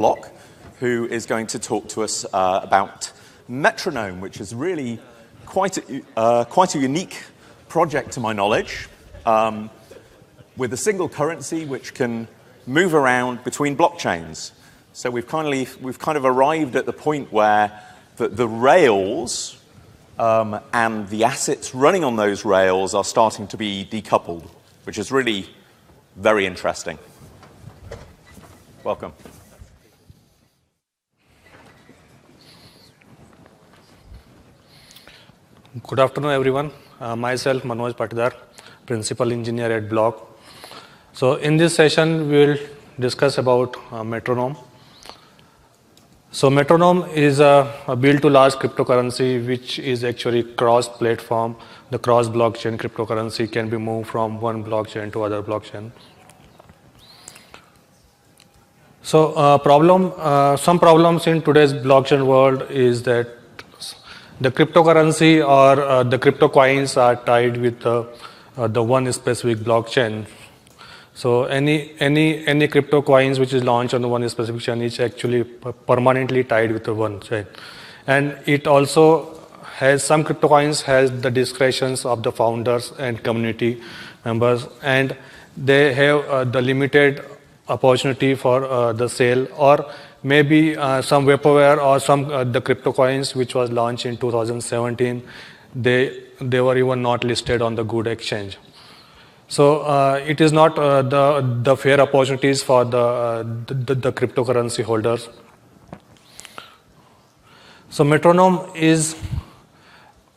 block, who is going to talk to us about Metronome, which is really quite a unique project to my knowledge, with a single currency which can move around between blockchains. So we've kind of arrived at the point where the rails and the assets running on those rails are starting to be decoupled, which is really very interesting. Welcome. Good afternoon, everyone. Myself, Manoj Patidar, Principal Engineer at Block. So in this session, we will discuss about Metronome. So Metronome is a built-to-large cryptocurrency which is actually cross-platform. The cross-blockchain cryptocurrency can be moved from one blockchain to other blockchain. So some problems in today's blockchain world is that the cryptocurrency or the crypto coins are tied with the one specific blockchain. So any crypto coins which is launched on the one specific chain is actually permanently tied with the one chain. And it also has some crypto coins has the discretions of the founders and community members, and they have the limited opportunity for the sale, or maybe some vaporware or some the crypto coins which was launched in 2017, they were even not listed on the good exchange. So it is not the fair opportunities for the cryptocurrency holders. So Metronome is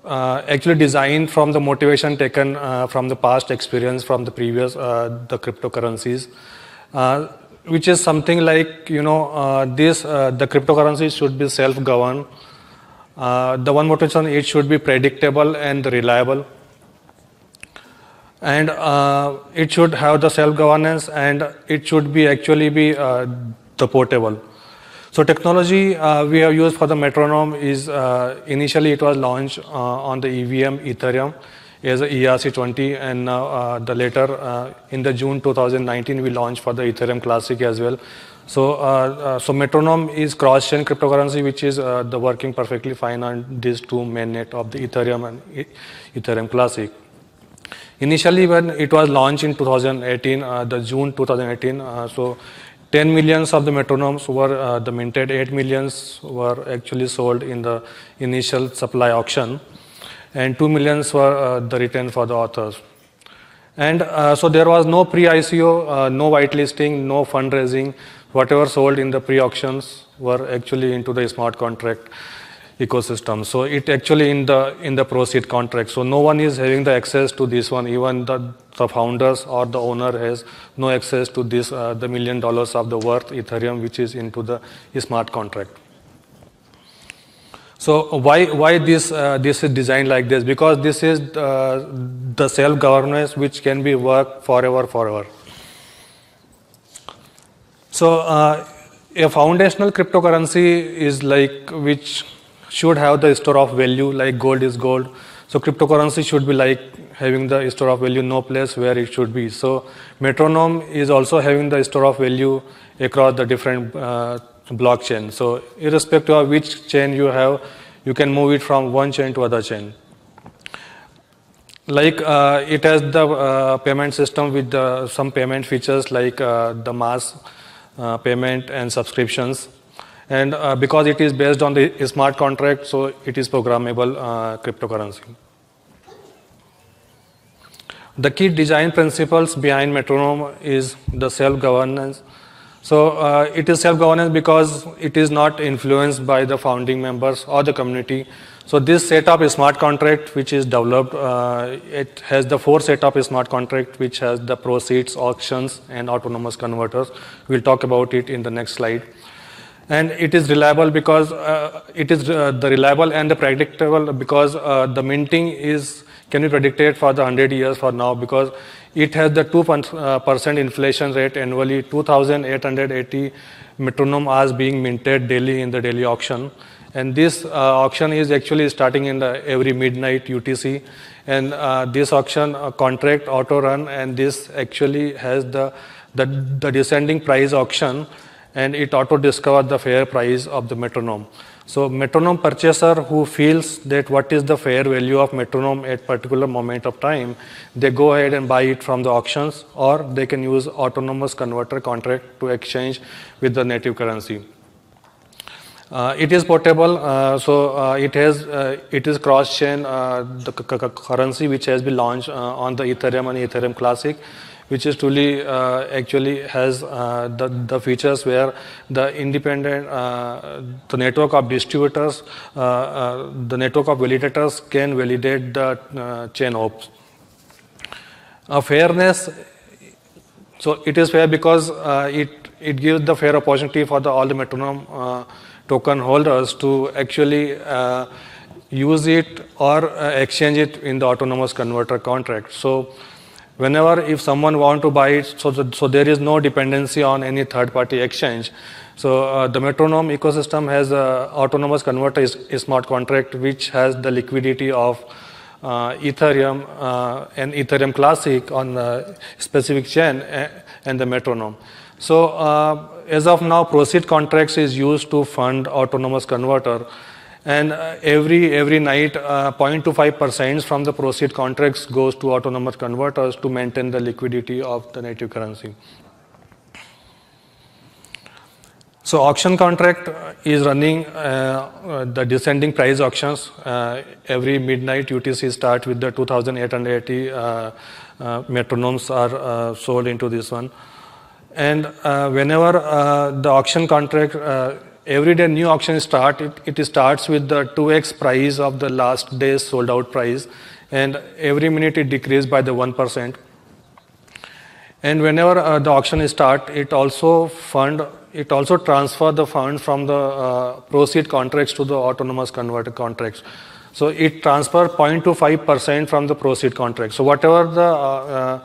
actually designed from the motivation taken from the past experience from the previous the cryptocurrencies, which is something like the cryptocurrency should be self-governed. The one motivation, it should be predictable and reliable, and it should have the self-governance, and it should be actually be the portable. So technology we have used for the Metronome is initially it was launched on the EVM Ethereum as a ERC20, and now the later in the June 2019 we launched for the Ethereum Classic as well. So Metronome is cross-chain cryptocurrency which is the working perfectly fine on these two mainnet of the Ethereum and Ethereum Classic. Initially when it was launched in 2018, the June 2018, so 10 millions of the Metronomes were the minted, 8 millions were actually sold in the initial supply auction, and 2 millions were the retained for the authors. And so there was no pre-ICO, no whitelisting, no fundraising. Whatever sold in the pre-auctions were actually into the smart contract ecosystem. So it actually in the proceed contract. So no one is having the access to this one. Even the founders or the owner has no access to this the $1 million of the worth Ethereum which is into the smart contract. So why this is designed like this? Because this is the self-governance which can be worked forever. So a foundational cryptocurrency is like which should have the store of value, like gold is gold. So cryptocurrency should be like having the store of value, no place where it should be. So Metronome is also having the store of value across the different blockchain. So irrespective of which chain you have, you can move it from one chain to other chain. Like it has the payment system with some payment features like the mass payment and subscriptions. And because it is based on the smart contract, so it is programmable cryptocurrency. The key design principles behind Metronome is the self-governance. So it is self-governance because it is not influenced by the founding members or the community. So this setup is smart contract which is developed. It has the 4 set of smart contract which has the proceeds, auctions, and autonomous converters. We'll talk about it in the next slide. And it is reliable because it is the reliable and the predictable because the minting can be predicted for the 100 years for now, because it has the 2% inflation rate annually. 2,880 Metronome are being minted daily in the daily auction, and this auction is actually starting in every midnight UTC, and this auction contract auto run, and this actually has the descending price auction. and it auto-discovers the fair price of the metronome. So metronome purchaser who feels that what is the fair value of metronome at particular moment of time, they go ahead and buy it from the auctions, or they can use autonomous converter contract to exchange with the native currency. It is portable, it is cross-chain the currency which has been launched on the Ethereum and Ethereum Classic, which is truly actually has the features where the independent, the network of distributors, the network of validators can validate the chain hopes. Fairness, so it is fair because it gives the fair opportunity for all the metronome token holders to actually use it or exchange it in the autonomous converter contract. So whenever if someone want to buy it, so there is no dependency on any third-party exchange. So the metronome ecosystem has a autonomous converter is smart contract which has the liquidity of Ethereum and Ethereum Classic on a specific chain and the metronome. So as of now, proceed contracts is used to fund autonomous converter, and every night 0.25% from the proceed contracts goes to autonomous converters to maintain the liquidity of the native currency. So auction contract is running the descending price auctions. Every midnight UTC start with the 2,880 metronomes are sold into this one. And whenever the auction contract, every day new auction start, it starts with the 2x price of the last day's sold out price, and every minute it decreases by the 1%. And whenever the auction start, it also transfer the fund from the proceed contracts to the autonomous converter contracts. So it transfer 0.25% from the proceed contract. So whatever the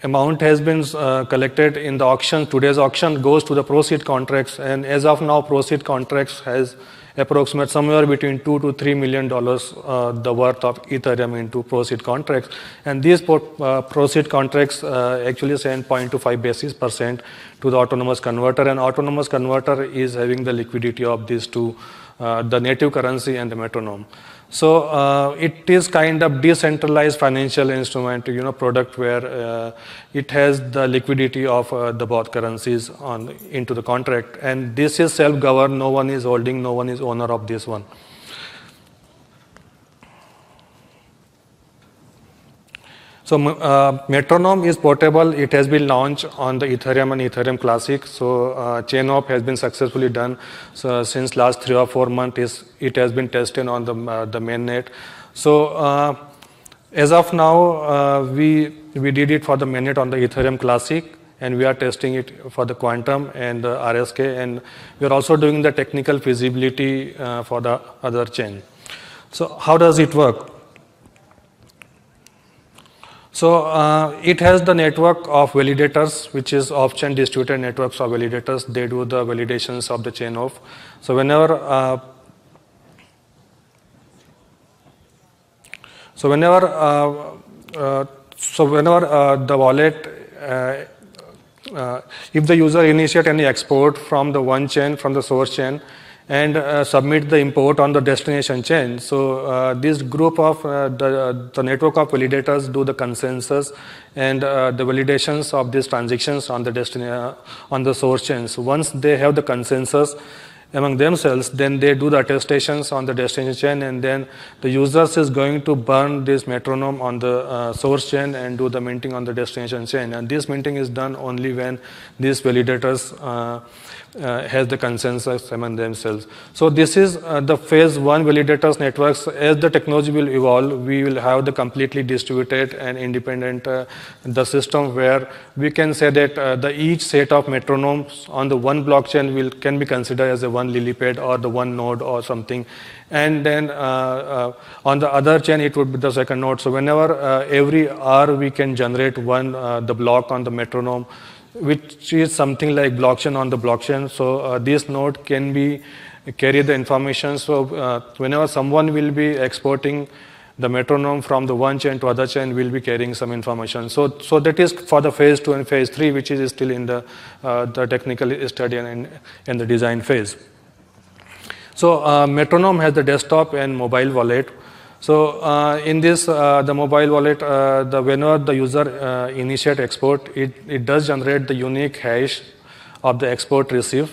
amount has been collected in the auction, today's auction goes to the proceed contracts, and as of now proceed contracts has approximate somewhere between $2 to $3 million the worth of Ethereum into proceed contracts, and these proceed contracts actually send 0.25 basis percent to the autonomous converter, and autonomous converter is having the liquidity of these two, the native currency and the metronome. So it is kind of decentralized financial instrument, product where it has the liquidity of the both currencies into the contract, and this is self-governed. No one is holding, no one is owner of this one. So metronome is portable. It has been launched on the Ethereum and Ethereum Classic. So chain hop has been successfully done. So since last 3 or 4 months, it has been tested on the mainnet. So as of now, we did it for the mainnet on the Ethereum Classic, and we are testing it for the quantum and the RSK, and we are also doing the technical feasibility for the other chain. So how does it work? So it has the network of validators, which is off-chain distributed networks of validators. They do the validations of the chain off. So whenever the wallet, if the user initiate any export from the one chain, from the source chain, and submit the import on the destination chain. So this group of the network of validators do the consensus and the validations of these transactions on the source chain. So once they have the consensus among themselves, then they do the attestations on the destination chain, and then the users is going to burn this metronome on the source chain and do the minting on the destination chain. And this minting is done only when these validators has the consensus among themselves. So this is the phase 1 validators networks. As the technology will evolve, we will have the completely distributed and independent the system where we can say that each set of metronomes on the one blockchain can be considered as a one lily pad or the one node or something, and then on the other chain it would be the second node. So whenever every hour we can generate one the block on the metronome, which is something like blockchain on the blockchain. So this node can be carry the information. So whenever someone will be exporting the metronome from the one chain to other chain will be carrying some information. So that is for the phase 2 and phase 3, which is still in the technical study and in the design phase. So metronome has the desktop and mobile wallet. So in this, the mobile wallet, whenever the user initiate export, it does generate the unique hash of the export receive,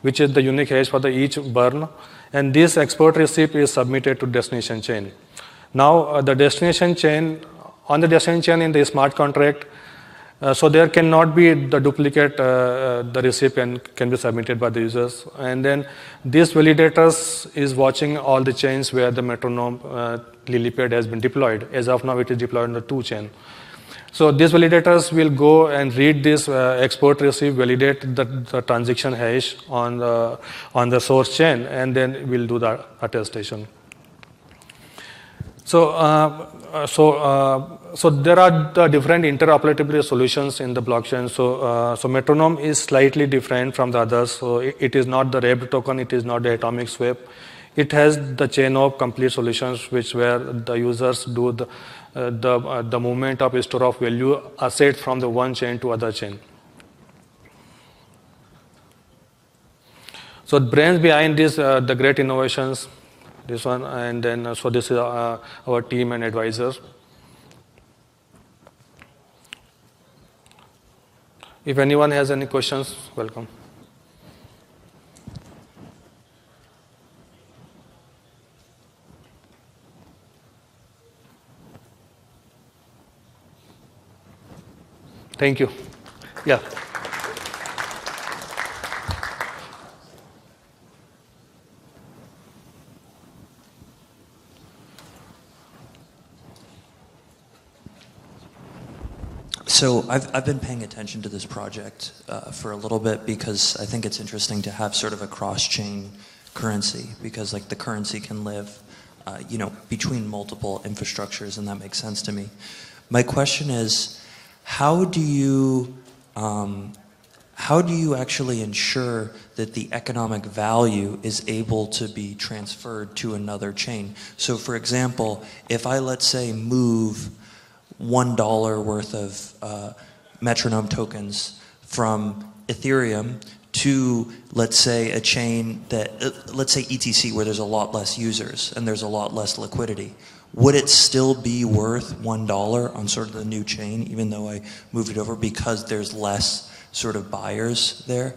which is the unique hash for each burn. And this export receipt is submitted to destination chain. Now, the destination chain, on the destination chain in the smart contract, so there cannot be the duplicate, the receipt can be submitted by the users. And then this validators is watching all the chains where the metronome LilyPad has been deployed. As of now, it is deployed on the 2 chain. So these validators will go and read this export receipt, validate the transaction hash on the source chain, and then we'll do the attestation. So there are the different interoperability solutions in the blockchain. So metronome is slightly different from the others. So it is not the wrapped token, it is not the atomic swap. It has the chain of complete solutions, where the users do the movement of store of value asset from the one chain to other chain. So the brains behind this, the great innovations, this one, and then so this is our team and advisors. If anyone has any questions, welcome. Thank you. Yeah. So I've been paying attention to this project for a little bit because I think it's interesting to have sort of a cross-chain currency, because like the currency can live, between multiple infrastructures, and that makes sense to me. My question is, how do you actually ensure that the economic value is able to be transferred to another chain? So for example, if I, let's say, move $1 worth of Metronome tokens from Ethereum to, let's say, a chain that, let's say ETC, where there's a lot less users and there's a lot less liquidity, would it still be worth $1 on sort of the new chain, even though I moved it over, because there's less sort of buyers there?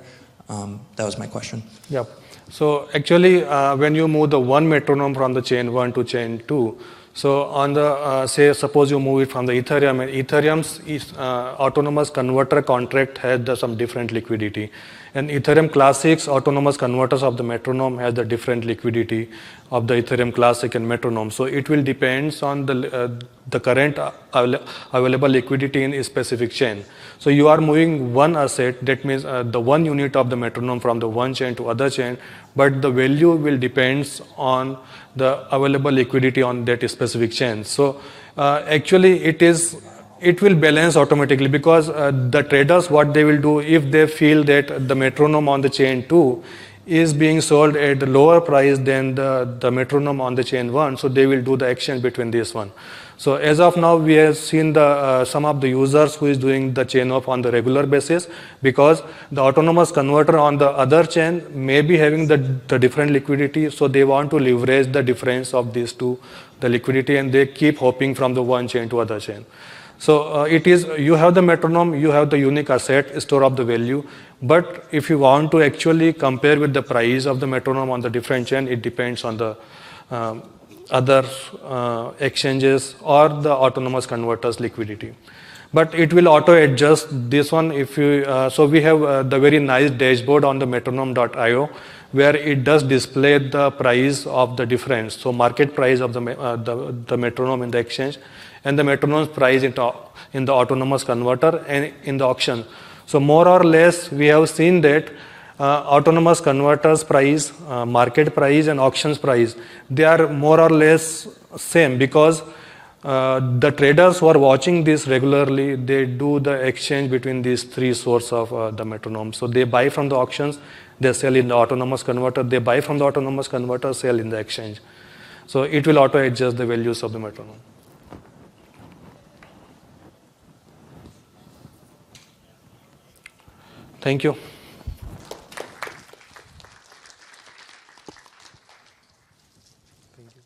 That was my question. Yeah. So actually, when you move the one metronome from the chain 1 to chain 2, so on the, say, suppose you move it from the Ethereum, and Ethereum's autonomous converter contract has some different liquidity. And Ethereum Classic's autonomous converters of the metronome has the different liquidity of the Ethereum Classic and metronome. So it will depend on the current available liquidity in a specific chain. So you are moving one asset, that means the one unit of the metronome from the one chain to other chain, but the value will depend on the available liquidity on that specific chain. So actually it will balance automatically, because the traders, what they will do, if they feel that the metronome on the chain 2 is being sold at a lower price than the metronome on the chain 1, so they will do the exchange between this one. So as of now, we have seen some of the users who is doing the chain off on the regular basis, because the autonomous converter on the other chain may be having the different liquidity, so they want to leverage the difference of these two, the liquidity, and they keep hopping from the one chain to other chain. So it is, you have the metronome, you have the unique asset, store of the value, but if you want to actually compare with the price of the metronome on the different chain, it depends on the other exchanges or the autonomous converters liquidity. But it will auto adjust this one if you, so we have the very nice dashboard on the metronome.io, where it does display the price of the difference. So market price of the metronome in the exchange, and the metronome's price in the autonomous converter and in the auction. So more or less, we have seen that autonomous converters price, market price, and auctions price, they are more or less same, because the traders who are watching this regularly, they do the exchange between these three sources of the metronome. So they buy from the auctions, they sell in the autonomous converter, they buy from the autonomous converter, sell in the exchange. So it will auto adjust the values of the metronome. Thank you. Thank you.